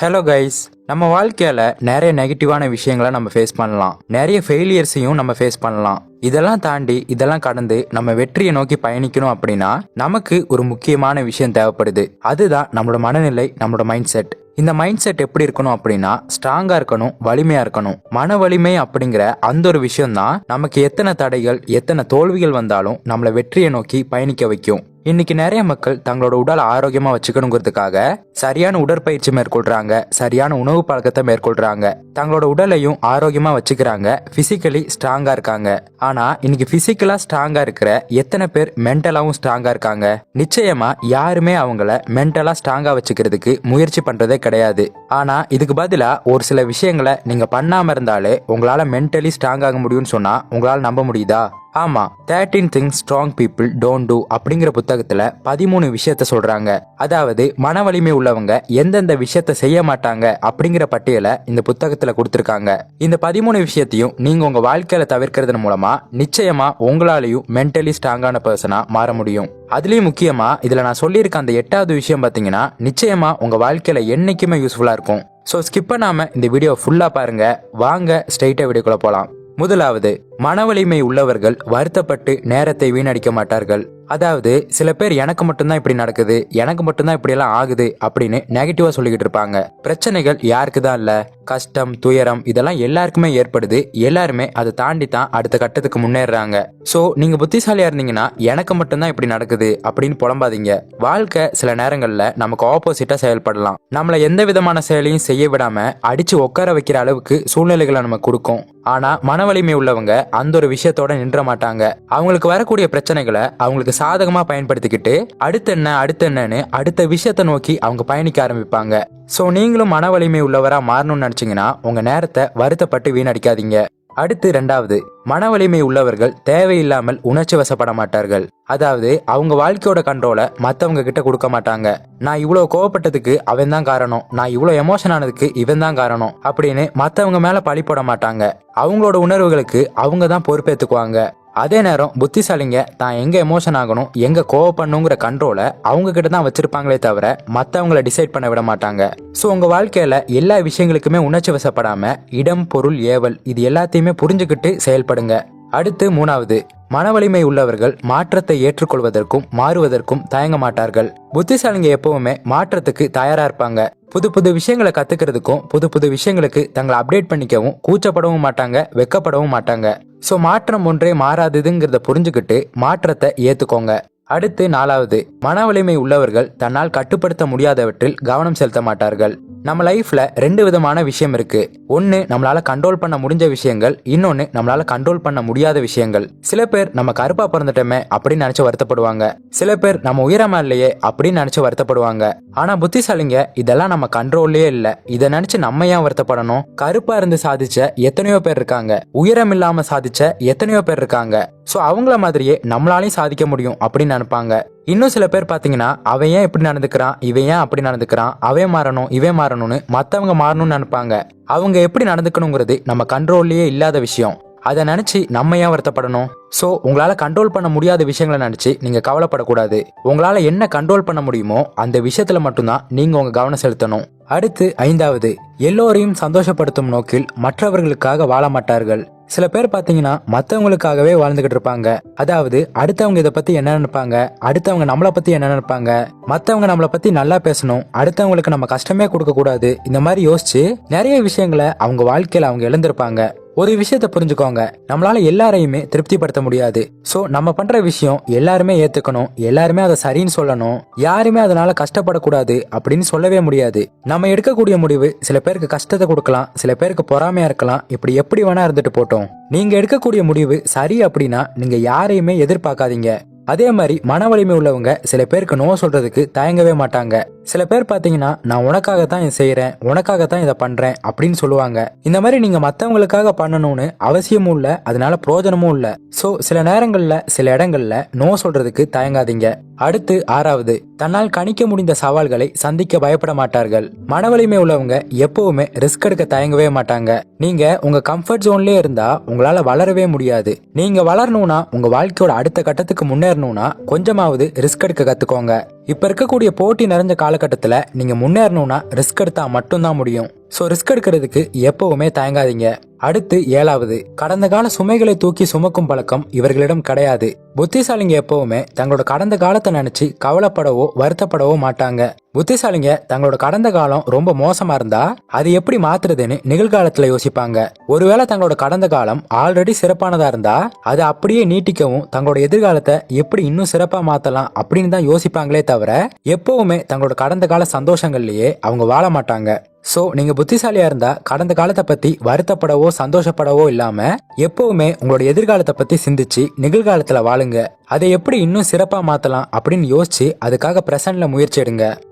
Hello guys, நம்ம வாழ்க்கையில நிறைய நெகட்டிவான விஷயங்களை நம்ம ஃபேஸ் பண்ணலாம். நிறைய ஃபெயிலியர்ஸையும் நம்ம ஃபேஸ் பண்ணலாம். இதெல்லாம் தாண்டி இதெல்லாம் கடந்து நம்ம வெற்றியை நோக்கி பயணிக்கணும் அப்படின்னா நமக்கு ஒரு முக்கியமான விஷயம் தேவைப்படுது. அதுதான் நம்மளோட மனநிலை, நம்மளோட மைண்ட் செட். இந்த மைண்ட் செட் எப்படி இருக்கணும் அப்படின்னா ஸ்ட்ராங்கா இருக்கணும், வலிமையா இருக்கணும். மன வலிமை அப்படிங்கிற அந்த ஒரு விஷயம் தான் நமக்கு எத்தனை தடைகள், எத்தனை தோல்விகள் வந்தாலும் நம்மளை வெற்றியை நோக்கி பயணிக்க வைக்கும். இன்னைக்கு நிறைய மக்கள் தங்களோட உடல் ஆரோக்கியமா வச்சுக்கணுங்கிறதுக்காக சரியான உடற்பயிற்சி மேற்கொள்றாங்க, சரியான உணவு பழக்கத்தை மேற்கொள்றாங்க, தங்களோட உடலையும் ஆரோக்கியமா வச்சுக்கிறாங்க, பிசிக்கலி ஸ்ட்ராங்கா இருக்காங்க. ஆனா இன்னைக்கு பிசிக்கலா ஸ்ட்ராங்கா இருக்கிற எத்தனை பேர் மென்டலாவும் ஸ்ட்ராங்கா இருக்காங்க? நிச்சயமா யாருமே அவங்கள மென்டலா ஸ்ட்ராங்கா வச்சுக்கிறதுக்கு முயற்சி பண்றதே கிடையாது. ஆனா இதுக்கு பதிலா ஒரு சில விஷயங்களை நீங்க பண்ணாம இருந்தாலே உங்களால மென்டலி ஸ்ட்ராங் ஆக முடியும்னு சொன்னா உங்களால நம்ப முடியுதா? ஆமா, 13 things strong people don't do அப்படிங்கிற புத்தகத்துல 13 விஷயத்த சொல்றாங்க. அதாவது மன வலிமை உள்ளவங்க எந்தெந்த விஷயத்த செய்ய மாட்டாங்க அப்படிங்கிற பட்டியலை இந்த புத்தகத்துல கொடுத்திருக்காங்க. இந்த 13 விஷயத்தையும் நீங்க உங்க வாழ்க்கையில தவிர்க்கிறது மூலமா நிச்சயமா உங்களாலையும் மென்டலி ஸ்ட்ராங்கான பர்சனா மாற முடியும். அதுலயும் முக்கியமா இதுல நான் சொல்லியிருக்க அந்த 8வது விஷயம் பாத்தீங்கன்னா நிச்சயமா உங்க வாழ்க்கையில என்னைக்குமே யூஸ்ஃபுல்லா இருக்கும். ஸோ ஸ்கிப் பண்ணாம இந்த வீடியோ ஃபுல்லா பாருங்க. வாங்க ஸ்ட்ரைட்டா வீடியோக்குள்ள போலாம். முதலாவது, மன வலிமை உள்ளவர்கள் வருத்தப்பட்டு நேரத்தை வீணடிக்க மாட்டார்கள். அதாவது சில பேர் எனக்கு மட்டும்தான் இப்படி நடக்குது, எனக்கு மட்டும்தான் இப்படி எல்லாம் ஆகுது அப்படின்னு நெகட்டிவா சொல்லிக்கிட்டு இருப்பாங்க. பிரச்சனைகள் யாருக்கு தான் இல்ல, கஷ்டம், துயரம் இதெல்லாம் எல்லாருக்குமே ஏற்படுது. எல்லாருமே அதை தாண்டி தான் அடுத்த கட்டத்துக்கு முன்னேறாங்க. சோ நீங்க புத்திசாலியா இருந்தீங்கன்னா எனக்கு மட்டும்தான் இப்படி நடக்குது அப்படின்னு புலம்பாதீங்க. வாழ்க்கை சில நேரங்கள்ல நமக்கு ஆப்போசிட்டா செயல்படலாம். நம்மள எந்த விதமான செயலையும் செய்ய விடாம அடிச்சு உட்கார வைக்கிற அளவுக்கு சூழ்நிலைகளை நம்ம கொடுக்கும். ஆனா மன வலிமை உள்ளவங்க அந்த ஒரு விஷயத்தோட நின்ற மாட்டாங்க. அவங்களுக்கு வரக்கூடிய பிரச்சனைகளை அவங்களுக்கு சாதகமா பயன்படுத்திக்கிட்டு அடுத்து என்னன்னு அடுத்த விஷயத்தை நோக்கி அவங்க பயணிக்க ஆரம்பிப்பாங்க. சோ நீங்களும் மன வலிமை உள்ளவரா மாறணும்னு நினைச்சீங்கன்னா உங்க நேரத்தை வருத்தப்பட்டு வீணடிக்காதீங்க. அடுத்து 2வது, மன வலிமை உள்ளவர்கள் தேவையில்லாமல் உணர்ச்சி வசப்பட மாட்டார்கள். அதாவது அவங்க வாழ்க்கையோட கண்ட்ரோலை மத்தவங்க கிட்ட கொடுக்க மாட்டாங்க. நான் இவ்வளவு கோவப்பட்டதுக்கு அவன் தான் காரணம், நான் இவ்வளவு எமோஷன் ஆனதுக்கு இவன் தான் காரணம் அப்படின்னு மத்தவங்க மேல பழி போட மாட்டாங்க. அவங்களோட உணர்வுகளுக்கு அவங்க தான் பொறுப்பேற்றுக்குவாங்க. அதே நேரம் புத்திசாலிங்க தான் எங்க எமோஷன் ஆகணும், எங்க கோவப்படணுங்கிற கண்ட்ரோலை அவங்க கிட்ட தான் வச்சிருப்பாங்களே தவிர மத்தவங்களை டிசைட் பண்ண விட மாட்டாங்க. சோ உங்க வாழ்க்கையில எல்லா விஷயங்களுக்குமே உணர்ச்சி வசப்படாம இடம், பொருள், ஏவல் இது எல்லாத்தையுமே புரிஞ்சுக்கிட்டு செயல்படுங்க. அடுத்து 3வது, மன வலிமை உள்ளவர்கள் மாற்றத்தை ஏற்றுக்கொள்வதற்கும் மாறுவதற்கும் தயங்க மாட்டார்கள். புத்திசாலிங்க எப்பவுமே மாற்றத்துக்கு தயாரா இருப்பாங்க. புது புது விஷயங்களை கத்துக்கிறதுக்கும் புது புது விஷயங்களுக்கு தங்களை அப்டேட் பண்ணிக்கவும் கூச்சப்படவும் மாட்டாங்க, வெக்கப்படவும் மாட்டாங்க. சோ மாற்றம் ஒன்றே மாறாததுங்கிறத புரிஞ்சுக்கிட்டு மாற்றத்தை ஏத்துக்கோங்க. அடுத்து 4வது, மன வலிமை உள்ளவர்கள் தன்னால் கட்டுப்படுத்த முடியாதவற்றில் கவனம் செலுத்த மாட்டார்கள். நம்ம லைஃப்ல 2 விதமான விஷயம் இருக்கு. ஒன்னு நம்மளால கண்ட்ரோல் பண்ண முடிஞ்ச விஷயங்கள், இன்னொன்னு நம்மளால கண்ட்ரோல் பண்ண முடியாத விஷயங்கள். சில பேர் நம்ம கருப்பா பிறந்துட்டோமே அப்படின்னு நினைச்சு வருத்தப்படுவாங்க. சில பேர் நம்ம உயரமா இல்லையே அப்படின்னு நினைச்சு வருத்தப்படுவாங்க. ஆனா புத்திசாலிங்க இதெல்லாம் நம்ம கண்ட்ரோல்லே இல்ல, இதை நினைச்சு நம்ம ஏன் வருத்தப்படணும்? கருப்பா இருந்து சாதிச்ச எத்தனையோ பேர் இருக்காங்க, உயரம் இல்லாம சாதிச்ச எத்தனையோ பேர் இருக்காங்க. சோ அவங்கள மாதிரியே நம்மளாலையும் சாதிக்க முடியும் அப்படின்னு நினைப்பாங்க. இன்னும் சில பேர் பாத்தீங்கன்னா அவன் ஏன் இப்படி நடந்துக்கிறான், இவன் ஏன் அப்படி நடந்துக்கிறான், அவன் மாறணும் இவன் மாறணும்னு மத்தவங்க மாறணும்னு நினைப்பாங்க. அவங்க எப்படி நடந்துக்கணுங்கிறது நம்ம கண்ட்ரோல்லயே இல்லாத விஷயம். அதை நினைச்சு நம்ம ஏன் வருத்தப்படணும்? சோ உங்களால கண்ட்ரோல் பண்ண முடியாத விஷயங்களை நினைச்சு நீங்க கவலைப்படக்கூடாது. உங்களால என்ன கண்ட்ரோல் பண்ண முடியுமோ அந்த விஷயத்துல மட்டும்தான் நீங்க உங்க கவனம் செலுத்தணும். அடுத்து 5வது, எல்லோரையும் சந்தோஷப்படுத்தும் நோக்கில் மற்றவர்களுக்காக வாழ மாட்டார்கள். சில பேர் பாத்தீங்கன்னா மத்தவங்களுக்காகவே வாழ்ந்துகிட்டு இருப்பாங்க. அதாவது அடுத்தவங்க இதை பத்தி என்ன நினைப்பாங்க, அடுத்தவங்க நம்மளை பத்தி என்ன நினைப்பாங்க, மத்தவங்க நம்மளை பத்தி நல்லா பேசணும், அடுத்தவங்களுக்கு நம்ம கஷ்டமே கொடுக்க கூடாது, இந்த மாதிரி யோசிச்சு நிறைய விஷயங்களை அவங்க வாழ்க்கையில அவங்க இழந்திருப்பாங்க. ஒரு விஷயத்த புரிஞ்சுக்கோங்க, நம்மளால எல்லாரையுமே திருப்திப்படுத்த முடியாது. சோ நம்ம பண்ற விஷயம் எல்லாருமே ஏத்துக்கணும், எல்லாருமே அதை சரின்னு சொல்லணும், யாருமே அதனால கஷ்டப்படக்கூடாது அப்படின்னு சொல்லவே முடியாது. நம்ம எடுக்கக்கூடிய முடிவு சில பேருக்கு கஷ்டத்தை கொடுக்கலாம், சில பேருக்கு பொறாமையா இருக்கலாம். இப்படி எப்படி வேணா இருந்துட்டு போட்டோம், நீங்க எடுக்கக்கூடிய முடிவு சரி அப்படின்னா நீங்க யாரையுமே எதிர்பார்க்காதீங்க. அதே மாதிரி மன வலிமை உள்ளவங்க சில பேருக்கு நோ சொல்றதுக்கு தயங்கவே மாட்டாங்க. சில பேர் பாத்தீங்கன்னா நான் உனக்காகத்தான் இதை செய்யறேன், உனக்காகத்தான் இதை பண்றேன் அப்படின்னு சொல்லுவாங்க. இந்த மாதிரி நீங்க மத்தவங்களுக்காக பண்ணணும்னு அவசியமும் இல்ல, அதனால பிரயோஜனமும் இல்ல. சோ சில நேரங்கள்ல சில இடங்கள்ல நோ சொல்றதுக்கு தயங்காதீங்க. அடுத்து 6வது, தன்னால் கணிக்க முடிந்த சவால்களை சந்திக்க பயப்பட மாட்டார்கள். மன வலிமை உள்ளவங்க எப்பவுமே ரிஸ்க் எடுக்க தயங்கவே மாட்டாங்க. நீங்க உங்க கம்ஃபர்ட் ஜோன்லயே இருந்தா உங்களால வளரவே முடியாது. நீங்க வளரணும்னா, உங்க வாழ்க்கையோட அடுத்த கட்டத்துக்கு முன்னேறணும்னா கொஞ்சமாவது ரிஸ்க் எடுக்க கத்துக்கோங்க. இப்ப இருக்கக்கூடிய போட்டி நிறைஞ்ச காலகட்டத்துல நீங்க முன்னேறணும்னா ரிஸ்க் எடுத்தா மட்டும்தான் முடியும். சோ ரிஸ்க் எடுக்கிறதுக்கு எப்பவுமே தயங்காதீங்க. அடுத்து 7வது, கடந்த கால சுமைகளை தூக்கி சுமக்கும் பழக்கம் இவர்களிடம் கிடையாது. புத்திசாலிங்க எப்பவுமே தங்களோட கடந்த காலத்தை நினைச்சு கவலைப்படவோ வருத்தப்படவோ மாட்டாங்க. புத்திசாலிங்க தங்களோட கடந்த காலம் ரொம்ப மோசமா இருந்தா அது எப்படி மாத்துறதுன்னு நிகழ்காலத்துல யோசிப்பாங்க. ஒருவேளை தங்களோட கடந்த காலம் ஆல்ரெடி சிறப்பானதா இருந்தா அதை அப்படியே நீட்டிக்கவும் தங்களோட எதிர்காலத்தை எப்படி இன்னும் சிறப்பா மாத்தலாம் அப்படின்னு தான் யோசிப்பாங்களே தவிர எப்பவுமே தங்களோட கடந்த கால சந்தோஷங்கள்லயே அவங்க வாழ மாட்டாங்க. சோ நீங்க புத்திசாலியா இருந்தா கடந்த காலத்தை பத்தி வருத்தப்படவோ சந்தோஷப்படவோ இல்லாம எப்பவுமே உங்களோட எதிர்காலத்தை பத்தி சிந்திச்சு நிகழ்காலத்துல வாழுங்க. அதை எப்படி இன்னும் சிறப்பா மாத்தலாம் அப்படின்னு யோசிச்சு அதுக்காக பிரசன்ட்ல முயற்சி எடுங்க.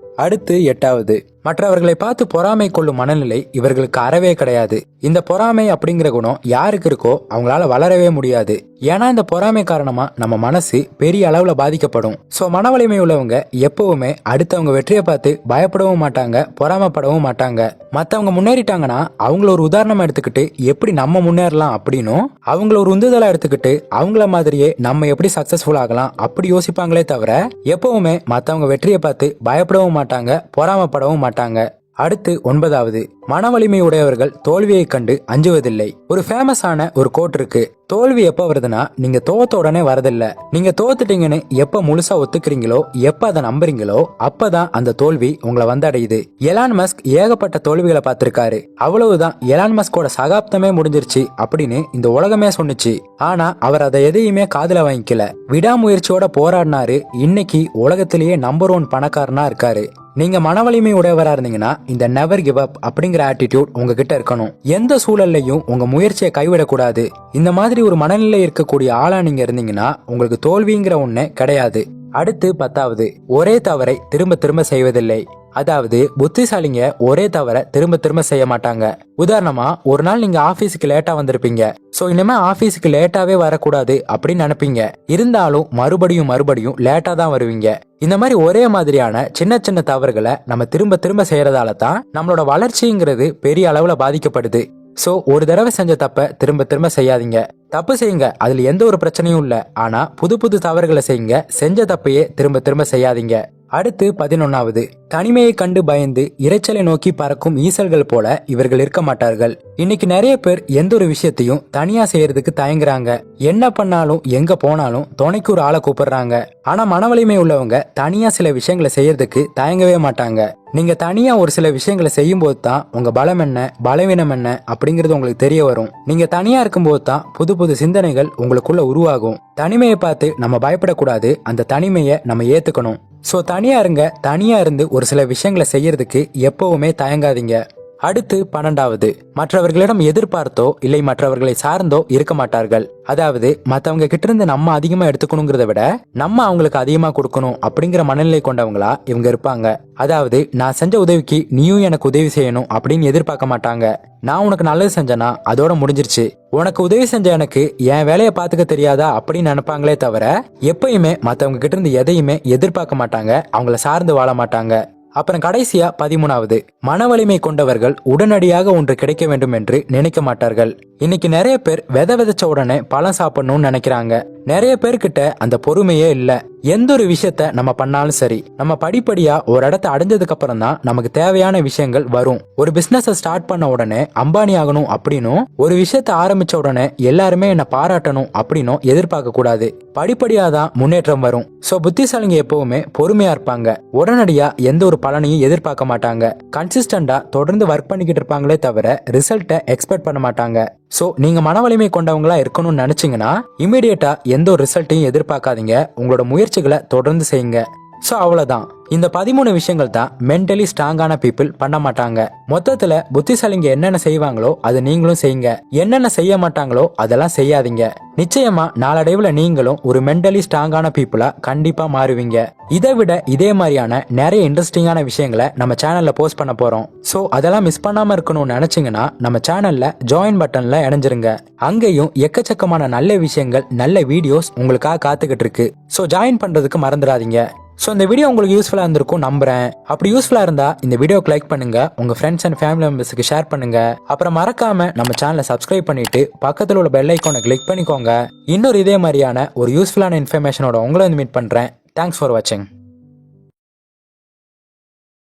அடுத்து 8வது, மற்றவர்களை பார்த்து பொறாமை கொள்ளும் மனநிலை இவர்களுக்கு அறவே கிடையாது. இந்த பொறாமை அப்படிங்கிற குணம் யாருக்கு இருக்கோ அவங்களால வளரவே முடியாது. ஏன்னா இந்த பொறாமை காரணமா நம்ம மனசு பெரிய அளவுல பாதிக்கப்படும். சோ மன வலிமை உள்ளவங்க எப்பவுமே அடுத்தவங்க வெற்றியை பார்த்து பயப்படவும் மாட்டாங்க, பொறாமப்படவும் மாட்டாங்க. மத்தவங்க முன்னேறிட்டாங்கன்னா அவங்கள ஒரு உதாரணமா எடுத்துக்கிட்டு எப்படி நம்ம முன்னேறலாம் அப்படின்னும் அவங்கள ஒரு உந்துதலா எடுத்துக்கிட்டு அவங்கள மாதிரியே நம்ம எப்படி சக்சஸ்ஃபுல் ஆகலாம் அப்படி யோசிப்பாங்களே தவிர எப்பவுமே மத்தவங்க வெற்றியை பார்த்து பயப்படவும் மாட்டாங்க, பொறாமப்படவும் மாட்டாங்க. அடுத்து 9வது, மன வலிமை உடையவர்கள் தோல்வியை கண்டு அஞ்சுவதில்லை. ஒரு ஃபேமஸான ஒரு கோட் இருக்கு. தோல்வி எப்ப வருதுன்னா நீங்க தோத்த உடனே வரதில்ல, நீங்க தோத்துட்டீங்கன்னு எப்ப முழுசா ஒத்துக்கிறீங்களோ எப்ப அதை நம்புறீங்களோ அப்பதான் அந்த தோல்வி உங்களை வந்தடையுது. எலான் மஸ்க் ஏகப்பட்ட தோல்விகளை பார்த்திருக்காரு. அவ்வளவுதான், எலான் மஸ்கோட சகாப்தமே முடிஞ்சிருச்சு அப்படின்னு இந்த உலகமே சொன்னுச்சு. ஆனா அவர் அதை எதையுமே காதுல வாங்கிக்கல. விடாமுயற்சியோட போராடினாரு. இன்னைக்கு உலகத்திலேயே நம்பர் 1 பணக்காரனா இருக்காரு. நீங்க மன வலிமை உடையவரா இருந்தீங்கன்னா இந்த நெவர் கிவ் அப் அப்படிங்கிற ஆட்டிடியூட் உங்ககிட்ட இருக்கணும். எந்த சூழல்லையும் உங்க முயற்சியை கைவிடக்கூடாது. இந்த மாதிரி ஒரு மனநிலை இருக்கக்கூடிய ஆளா நீங்க இருந்தீங்கன்னா உங்களுக்கு தோல்விங்கிற ஒண்ணு கிடையாது. அடுத்து 10வது, ஒரே தவறை திரும்ப திரும்ப செய்வதில்லை. அதாவது புத்திசாலிங்க ஒரே தவிர திரும்ப திரும்ப செய்ய மாட்டாங்க. உதாரணமா ஒரு நாள் நீங்க ஆபீஸுக்கு லேட்டா வந்திருப்பீங்க. சோ இனிமே ஆபீஸுக்கு லேட்டாவே வரக்கூடாது அப்படின்னு நினைப்பீங்க. இருந்தாலும் மறுபடியும் லேட்டா தான் வருவீங்க. இந்த மாதிரி ஒரே மாதிரியான சின்ன சின்ன தவறுகளை நம்ம திரும்ப திரும்ப செய்யறதால தான் நம்மளோட வளர்ச்சிங்கிறது பெரிய அளவுல பாதிக்கப்படுது. சோ ஒரு தடவை செஞ்ச தப்ப திரும்ப திரும்ப செய்யாதீங்க. தப்பு செய்யுங்க, அதுல எந்த ஒரு பிரச்சனையும் இல்ல. ஆனா புது தவறுகளை செய்யுங்க. செஞ்ச தப்பையே திரும்ப திரும்ப செய்யாதீங்க. அடுத்து 11வது, தனிமையை கண்டு பயந்து இரைச்சலை நோக்கி பறக்கும் ஈசல்கள் போல இவர்கள் இருக்க மாட்டார்கள். இன்னைக்கு நிறைய பேர் எந்த ஒரு விஷயத்தையும் தனியா செய்யறதுக்கு தயங்குறாங்க. என்ன பண்ணாலும் எங்க போனாலும் துணைக்கு ஒரு ஆளை கூப்பிடுறாங்க. ஆனா மன வலிமை உள்ளவங்க தனியா சில விஷயங்களை செய்யறதுக்கு தயங்கவே மாட்டாங்க. நீங்க தனியா ஒரு சில விஷயங்களை செய்யும் போது தான் உங்க பலம் என்ன பலவீனம் என்ன அப்படிங்கிறது உங்களுக்கு தெரிய வரும். நீங்க தனியா இருக்கும் போது தான் புது சிந்தனைகள் உங்களுக்குள்ள உருவாகும். தனிமையை பார்த்து நம்ம பயப்படக்கூடாது, அந்த தனிமையை நம்ம ஏத்துக்கணும். சோ தனியா இருங்க. தனியா இருந்து ஒரு சில விஷயங்களை செய்யறதுக்கு எப்பவுமே தயங்காதீங்க. அடுத்து 12வது, மற்றவர்களிடம் எதிர்பார்த்தோ இல்லை மற்றவர்களை சார்ந்தோ இருக்க மாட்டார்கள். அதாவது மத்தவங்க கிட்ட இருந்து நம்ம அதிகமா எடுத்துக்கணுங்கிறத விட நம்ம அவங்களுக்கு அதிகமா கொடுக்கணும் அப்படிங்கிற மனநிலை கொண்டவங்களா இவங்க இருப்பாங்க. அதாவது நான் செஞ்ச உதவிக்கு நீயும் எனக்கு உதவி செய்யணும் அப்படின்னு எதிர்பார்க்க மாட்டாங்க. நான் உனக்கு நல்லது செஞ்சேனா அதோட முடிஞ்சிருச்சு, உனக்கு உதவி செஞ்ச எனக்கு என் வேலையை பாத்துக்க தெரியாதா அப்படின்னு நினைப்பாங்களே தவிர எப்பயுமே மத்தவங்க கிட்ட இருந்து எதையுமே எதிர்பார்க்க மாட்டாங்க, அவங்கள சார்ந்து வாழ மாட்டாங்க. அப்புறம் கடைசியா 13வது, மன வலிமை கொண்டவர்கள் உடனடியாக ஒன்று கிடைக்க வேண்டும் என்று நினைக்க மாட்டார்கள். இன்னைக்கு நிறைய பேர் விதைச்ச உடனே பழம் சாப்பிடணும்னு நினைக்கிறாங்க. நிறைய பேர்கிட்ட அந்த பொறுமையே இல்ல. எந்த ஒரு விஷயத்த நம்ம பண்ணாலும் சரி, நம்ம படிப்படியா ஒரு இடத்த அடைஞ்சதுக்கு அப்புறம் தான் நமக்கு தேவையான விஷயங்கள் வரும். ஒரு பிசினஸ் ஸ்டார்ட் பண்ண உடனே அம்பானி ஆகணும் அப்படின்னும் ஒரு விஷயத்த ஆரம்பிச்ச உடனே எல்லாருமே என்ன பாராட்டணும் அப்படின்னும் எதிர்பார்க்க கூடாது. படிப்படியா தான் முன்னேற்றம் வரும். சோ புத்திசாலிங்க எப்பவுமே பொறுமையா இருப்பாங்க. உடனடியா எந்த ஒரு பலனையும் எதிர்பார்க்க மாட்டாங்க. கன்சிஸ்டண்டா தொடர்ந்து ஒர்க் பண்ணிக்கிட்டு இருப்பாங்களே தவிர ரிசல்ட்டை எக்ஸ்பெக்ட் பண்ண மாட்டாங்க. சோ நீங்க மன வலிமை கொண்டவங்களா இருக்கணும்னு நினைச்சீங்கன்னா இமீடியட்டா எந்த ஒரு ரிசல்ட்டையும் எதிர்பார்க்காதீங்க. உங்களோட முயற்சிகளை தொடர்ந்து செய்யுங்க. சோ அவ்வளவுதான். இந்த 13 விஷயங்கள் தான் மென்டலி ஸ்ட்ராங்கான பீப்புள் பண்ண மாட்டாங்க. மொத்தத்துல புத்திசாலிங்க என்னென்ன செய்வாங்களோ அது நீங்களும் செய்யுங்க. என்னென்ன செய்ய மாட்டாங்களோ அதெல்லாம் செய்யாதீங்க. நிச்சயமா நாளடைவுல நீங்களும் ஒரு மென்டலி ஸ்ட்ராங்கான பீப்புளா கண்டிப்பா மாறுவீங்க. இதை விட இதே மாதிரியான நிறைய இன்ட்ரெஸ்டிங்கான விஷயங்களை நம்ம சேனல்ல போஸ்ட் பண்ண போறோம். சோ அதெல்லாம் மிஸ் பண்ணாம இருக்கணும்னு நினைச்சீங்கன்னா நம்ம சேனல்ல ஜாயின் பட்டன்ல இணைஞ்சிருங்க. அங்கேயும் எக்கச்சக்கமான நல்ல விஷயங்கள் நல்ல வீடியோஸ் உங்களுக்காக காத்துக்கிட்டு இருக்கு. சோ ஜாயின் பண்றதுக்கு மறந்துடாதீங்க. சோ இந்த வீடியோ உங்களுக்கு யூஸ்ஃபுல்லா இருந்திருக்கும் நம்புறேன். அப்படி யூஸ்ஃபுல்லா இருந்தா இந்த வீடியோக்கு லைக் பண்ணுங்க, உங்க ஃப்ரெண்ட்ஸ் அண்ட் ஃபேமிலி மெம்பர்ஸ்க்கு ஷேர் பண்ணுங்க. அப்புறம் மறக்காம நம்ம சேனலை சப்ஸ்கிரைப் பண்ணிட்டு பக்கத்துல உள்ள பெல் ஐகானை கிளிக் பண்ணிக்கோங்க. இன்னொரு இதே மாதிரியான ஒரு யூஸ்ஃபுல்லான இன்ஃபர்மேஷனோட உங்களை வந்து மீட் பண்றேன். தேங்க்ஸ் ஃபார் வாட்சிங்.